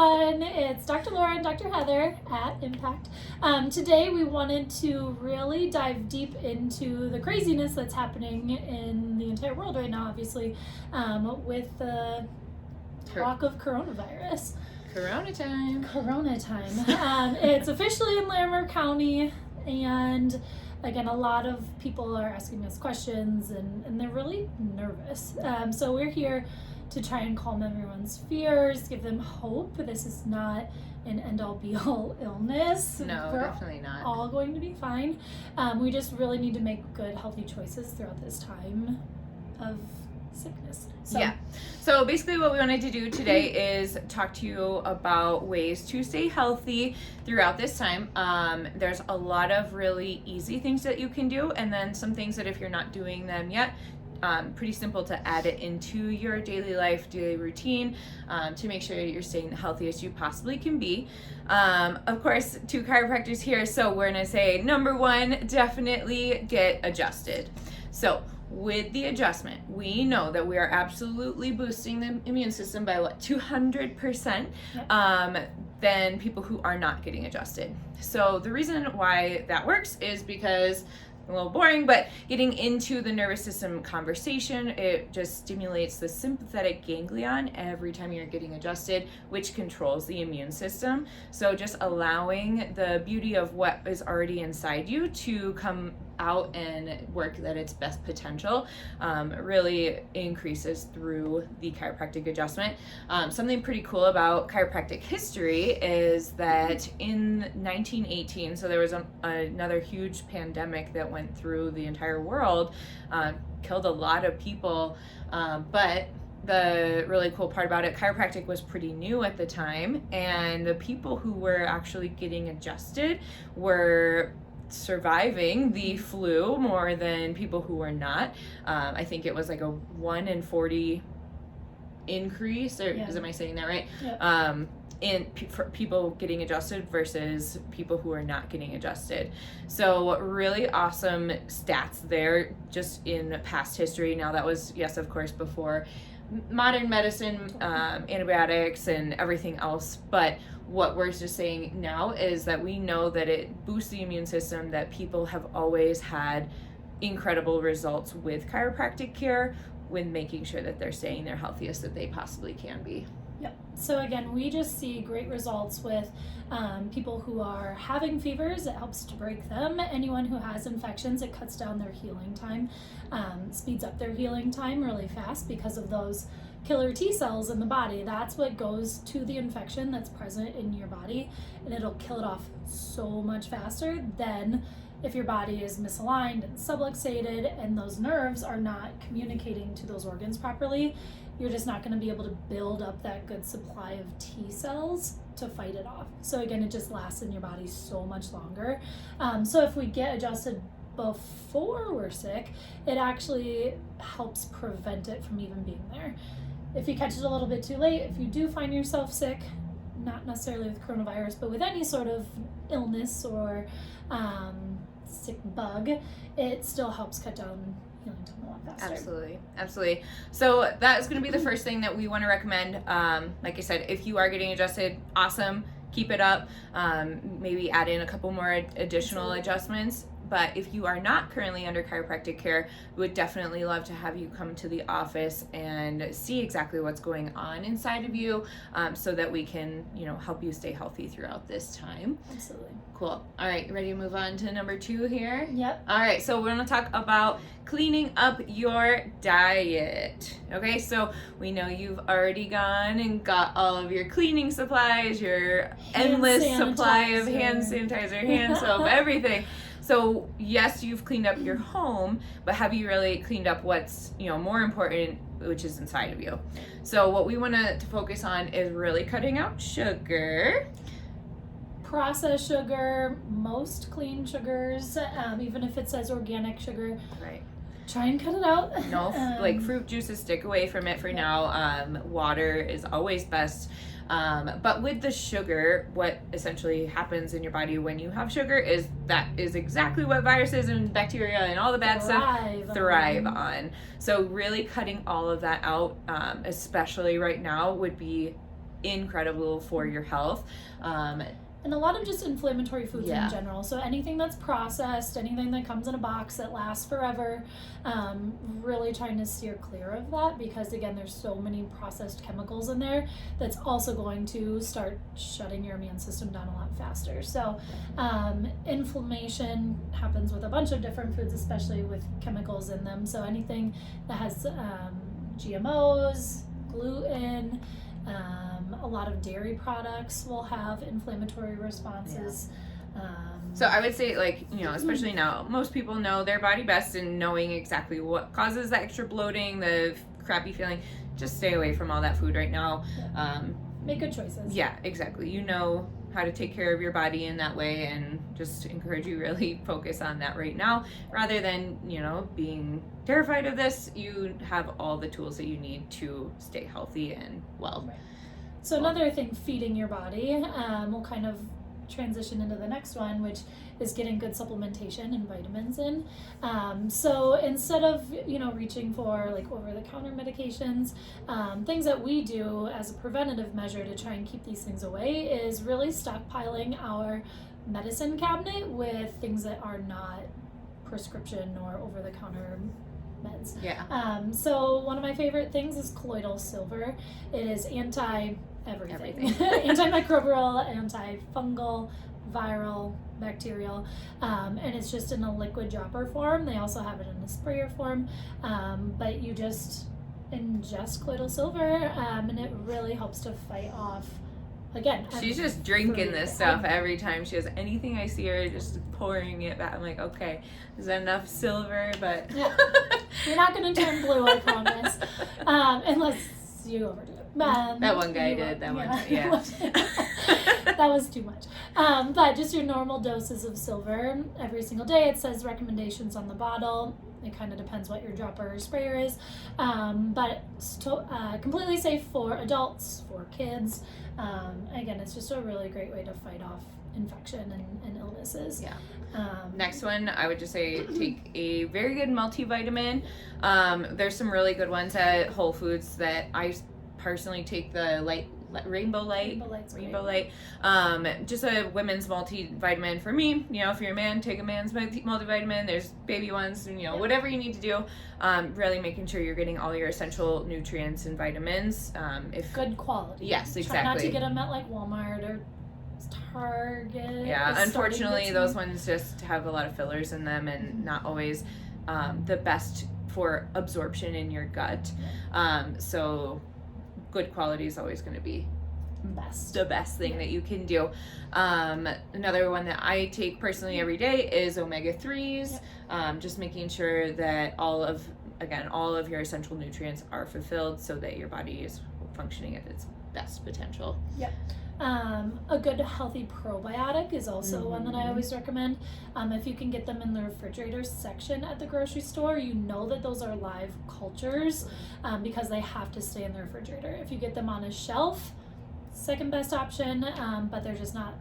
everyone, it's Dr. Laura and Dr. Heather at Impact. Today we wanted to really dive deep into the craziness that's happening in the entire world right now, obviously, with the talk of coronavirus. Corona time. It's officially in Larimer County, and again, a lot of people are asking us questions, and they're really nervous. So we're here to try and calm everyone's fears, give them hope. This is not an end-all be-all illness. No, we're definitely not. all going to be fine. We just really need to make good, healthy choices throughout this time of sickness. So basically what we wanted to do today is talk to you about ways to stay healthy throughout this time. There's a lot of really easy things that you can do, and then some things that if you're not doing them yet, pretty simple to add it into your daily life, daily routine, to make sure that you're staying the healthiest you possibly can be. Of course, two chiropractors here, so we're gonna say number one, definitely get adjusted. So with the adjustment, we know that we are absolutely boosting the immune system by 200% than people who are not getting adjusted. So the reason why that works is because, a little boring, but getting into the nervous system conversation, it just stimulates the sympathetic ganglion every time you're getting adjusted, which controls the immune system. So just allowing the beauty of what is already inside you to come out and work at its best potential really increases through the chiropractic adjustment. Something pretty cool about chiropractic history is that in 1918, so there was another huge pandemic that went through the entire world, killed a lot of people, but the really cool part about it, chiropractic was pretty new at the time, and the people who were actually getting adjusted were surviving the flu more than people who were not. I think it was like a 1 in 40 increase, or am I saying that right? Yeah. For people getting adjusted versus people who are not getting adjusted. So really awesome stats there just in past history. Now that was, yes, of course, before modern medicine, antibiotics and everything else, but what we're just saying now is that we know that it boosts the immune system, that people have always had incredible results with chiropractic care when making sure that they're staying their healthiest that they possibly can be. Yep. So again, we just see great results with people who are having fevers. It helps to break them. Anyone who has infections, it cuts down their healing time, speeds up their healing time really fast because of those killer T cells in the body. That's what goes to the infection that's present in your body, and it'll kill it off so much faster than if your body is misaligned and subluxated and those nerves are not communicating to those organs properly. You're just not going to be able to build up that good supply of T cells to fight it off. So again, it just lasts in your body so much longer. So if we get adjusted before we're sick, it actually helps prevent it from even being there. If you catch it a little bit too late, if you do find yourself sick, not necessarily with coronavirus, but with any sort of illness or sick bug, it still helps cut down healing time a lot faster. Absolutely. So that is going to be the first thing that we want to recommend. Like I said, if you are getting adjusted, awesome, keep it up. Maybe add in a couple more additional adjustments. But if you are not currently under chiropractic care, we would definitely love to have you come to the office and see exactly what's going on inside of you, so that we can, help you stay healthy throughout this time. Absolutely. Cool. All right, ready to move on to number 2 here? Yep. All right, so we're going to talk about cleaning up your diet. Okay, so we know you've already gone and got all of your cleaning supplies, your endless supply of hand sanitizer, hand soap, everything. So yes, you've cleaned up your home, but have you really cleaned up what's, more important, which is inside of you? So what we want to focus on is really cutting out sugar. Processed sugar, most clean sugars, even if it says organic sugar. Right. Try and cut it out. No, like fruit juices, stick away from it for now. Water is always best. But with the sugar, what essentially happens in your body when you have sugar is that is exactly what viruses and bacteria and all the bad stuff thrive on. So really cutting all of that out, especially right now, would be incredible for your health. And a lot of just inflammatory foods Yeah. in general. So anything that's processed, anything that comes in a box that lasts forever, really trying to steer clear of that, because again, there's so many processed chemicals in there that's also going to start shutting your immune system down a lot faster. So inflammation happens with a bunch of different foods, especially with chemicals in them. So anything that has GMOs, gluten, a lot of dairy products will have inflammatory responses. So I would say, like, you know, especially now, most people know their body best, and knowing exactly what causes the extra bloating, the crappy feeling. Just stay away from all that food right now. Make good choices. Yeah, exactly. You know how to take care of your body in that way, and just encourage you really focus on that right now, rather than, you know, being terrified of this. You have all the tools that you need to stay healthy and well. Right. So another thing, feeding your body, we'll kind of transition into the next one, which is getting good supplementation and vitamins in. So instead of, you know, reaching for like over-the-counter medications, things that we do as a preventative measure to try and keep these things away is really stockpiling our medicine cabinet with things that are not prescription or over-the-counter meds. Yeah. So one of my favorite things is colloidal silver. It is everything. Antimicrobial, antifungal, viral, bacterial, and it's just in a liquid dropper form. They also have it in a sprayer form, but you just ingest colloidal silver, and it really helps to fight off. Again, she's just drinking this stuff every time she has anything. I see her just pouring it back. I'm like, okay, is that enough silver? But yeah. You're not going to turn blue, I promise, unless you overdo it. That one guy did. That one, yeah. That was too much. But just your normal doses of silver every single day. It says recommendations on the bottle. It kind of depends what your dropper or sprayer is. But it's completely safe for adults, for kids. Again, it's just a really great way to fight off infection and illnesses. Yeah. Next one, I would just say take a very good multivitamin. There's some really good ones at Whole Foods that I personally take the Rainbow Light. Just a women's multivitamin for me. You know, if you're a man, take a man's multivitamin. There's baby ones, you know, whatever you need to do. Really making sure you're getting all your essential nutrients and vitamins. If good quality. Yes, exactly. Try not to get them at like Walmart or Target. Yeah, unfortunately, those ones just have a lot of fillers in them, and not always the best for absorption in your gut. So good quality is always going to be the best thing that you can do. Another one that I take personally every day is omega-3s. Just making sure that all of your essential nutrients are fulfilled so that your body is functioning at its best potential. Yep. A good healthy probiotic is also one that I always recommend. If you can get them in the refrigerator section at the grocery store, you know that those are live cultures, because they have to stay in the refrigerator. If you get them on a shelf, second best option, but they're just not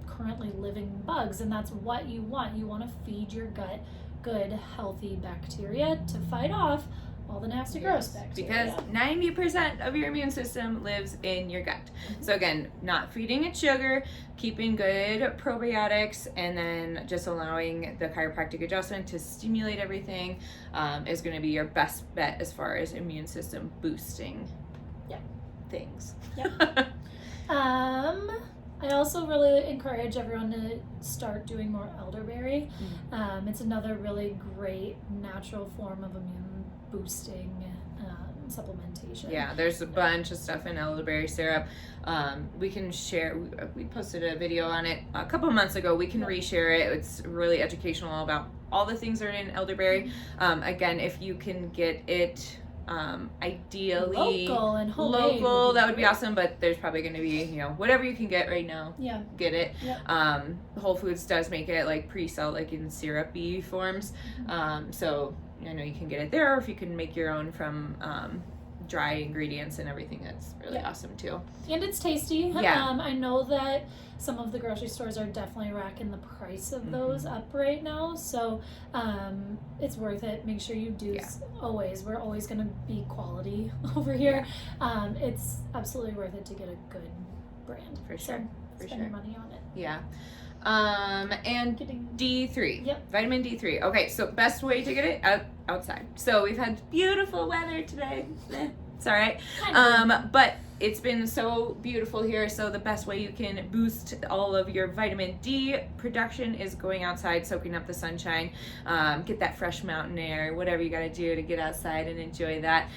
currently living bugs, and that's what you want. You want to feed your gut good, healthy bacteria to fight off all the nasty, gross bacteria. Because 90% of your immune system lives in your gut. So again, not feeding it sugar, keeping good probiotics, and then just allowing the chiropractic adjustment to stimulate everything is going to be your best bet as far as immune system boosting things. I also really encourage everyone to start doing more elderberry. It's another really great natural form of immune boosting supplementation. Yeah, there's a bunch of stuff in elderberry syrup. We can share, we posted a video on it a couple months ago. We can reshare it. It's really educational about all the things that are in elderberry. Again, if you can get it ideally local and homemade, that would be awesome, but there's probably going to be, you know, whatever you can get right now, get it. Whole Foods does make it like pre-sell, like in syrupy forms, so I know you can get it there, or if you can make your own from dry ingredients and everything. That's really awesome too. And it's tasty. Yeah. I know that some of the grocery stores are definitely racking the price of those up right now. So it's worth it. Make sure you do always. We're always going to be quality over here. It's absolutely worth it to get a good brand. For sure. So spend your money on it. Yeah. And D3. Yep. Vitamin D3. Okay, so best way to get it outside. So we've had beautiful weather today. It's all right. But it's been so beautiful here, so the best way you can boost all of your vitamin D production is going outside, soaking up the sunshine, get that fresh mountain air, whatever you got to do to get outside and enjoy that.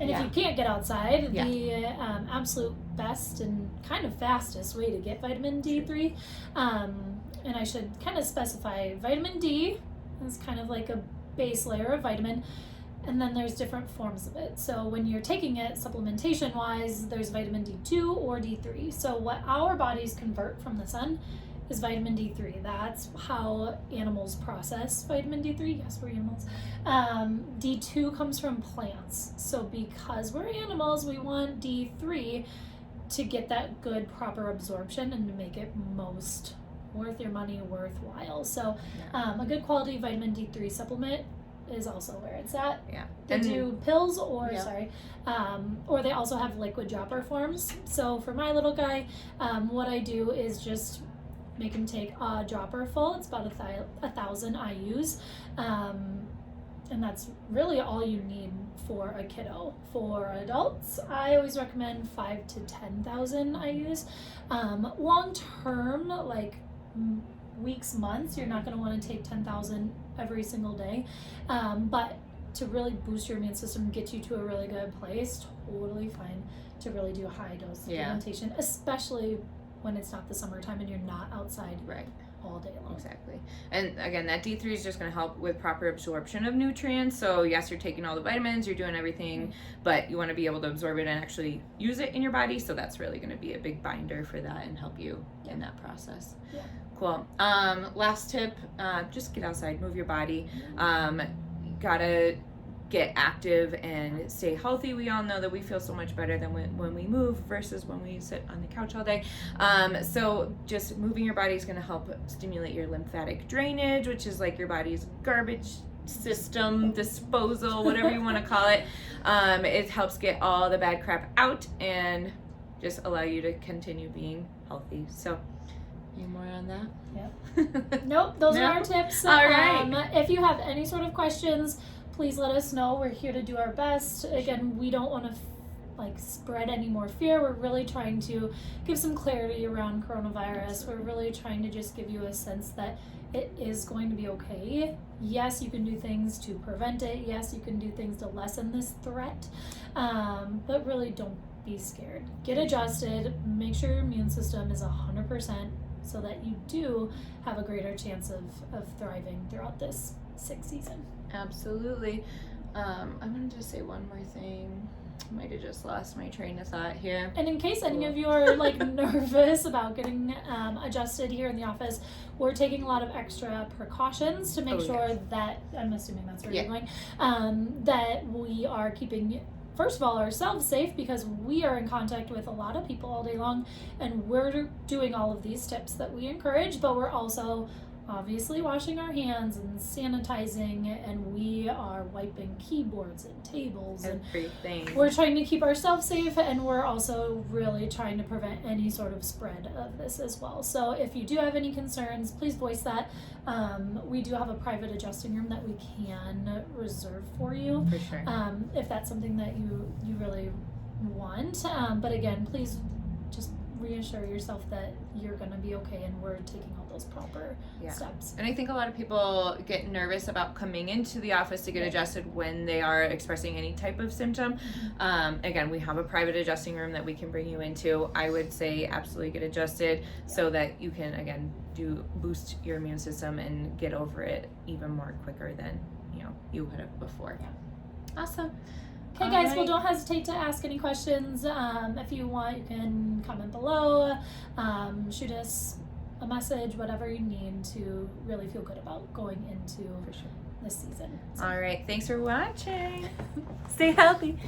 And if you can't get outside, the absolute best and kind of fastest way to get vitamin D3, and I should kind of specify, vitamin D is kind of like a base layer of vitamin, and then there's different forms of it. So when you're taking it supplementation wise, there's vitamin D2 or D3. So what our bodies convert from the sun is vitamin D3. That's how animals process vitamin D3. Yes, we're animals. D2 comes from plants. So because we're animals, we want D3 to get that good proper absorption and to make it most worth your money, worthwhile. So a good quality vitamin D3 supplement is also where it's at. Yeah. They do pills or or they also have liquid dropper forms. So for my little guy, what I do is just make him take a dropper full. It's about 1,000 IUs. And that's really all you need for a kiddo. For adults, I always recommend 5,000 to 10,000 IUs. Long term, like weeks, months, you're not going to want to take 10,000 every single day. But to really boost your immune system, get you to a really good place, totally fine to really do a high dose supplementation, especially when it's not the summertime and you're not outside all day long. Exactly. And again, that D3 is just going to help with proper absorption of nutrients. So yes, you're taking all the vitamins, you're doing everything, but you want to be able to absorb it and actually use it in your body. So that's really going to be a big binder for that and help you in that process. Yeah. Cool. Last tip, just get outside, move your body. Gotta get active and stay healthy. We all know that we feel so much better than when we move versus when we sit on the couch all day. So just moving your body is going to help stimulate your lymphatic drainage, which is like your body's garbage system, disposal, whatever you want to call it. It helps get all the bad crap out and just allow you to continue being healthy. So any more on that? Yep. Nope, those are our tips. All right. If you have any sort of questions, please let us know. We're here to do our best. Again, we don't want to spread any more fear. We're really trying to give some clarity around coronavirus. We're really trying to just give you a sense that it is going to be okay. Yes, you can do things to prevent it. Yes, you can do things to lessen this threat. But really don't be scared. Get adjusted. Make sure your immune system is 100% so that you do have a greater chance of thriving throughout this sick season. Absolutely. I wanted to say one more thing. I might have just lost my train of thought here. And in case any of you are nervous about getting adjusted here in the office, we're taking a lot of extra precautions to make sure that, I'm assuming that's where you're going, that we are keeping, first of all, ourselves safe, because we are in contact with a lot of people all day long, and we're doing all of these tips that we encourage, but we're also obviously washing our hands and sanitizing, and we are wiping keyboards and tables and everything. We're trying to keep ourselves safe, and we're also really trying to prevent any sort of spread of this as well. So if you do have any concerns, please voice that. We do have a private adjusting room that we can reserve for you, for sure, if that's something that you really want. But again, please just reassure yourself that you're going to be okay, and we're taking all those proper steps. And I think a lot of people get nervous about coming into the office to get adjusted when they are expressing any type of symptom. Again, we have a private adjusting room that we can bring you into. I would say absolutely get adjusted so that you can, again, boost your immune system and get over it even more quicker than you would have before. Awesome. Okay, guys, well, don't hesitate to ask any questions. If you want, you can comment below, shoot us a message, whatever you need to really feel good about going into this season. All right. Thanks for watching. Stay healthy.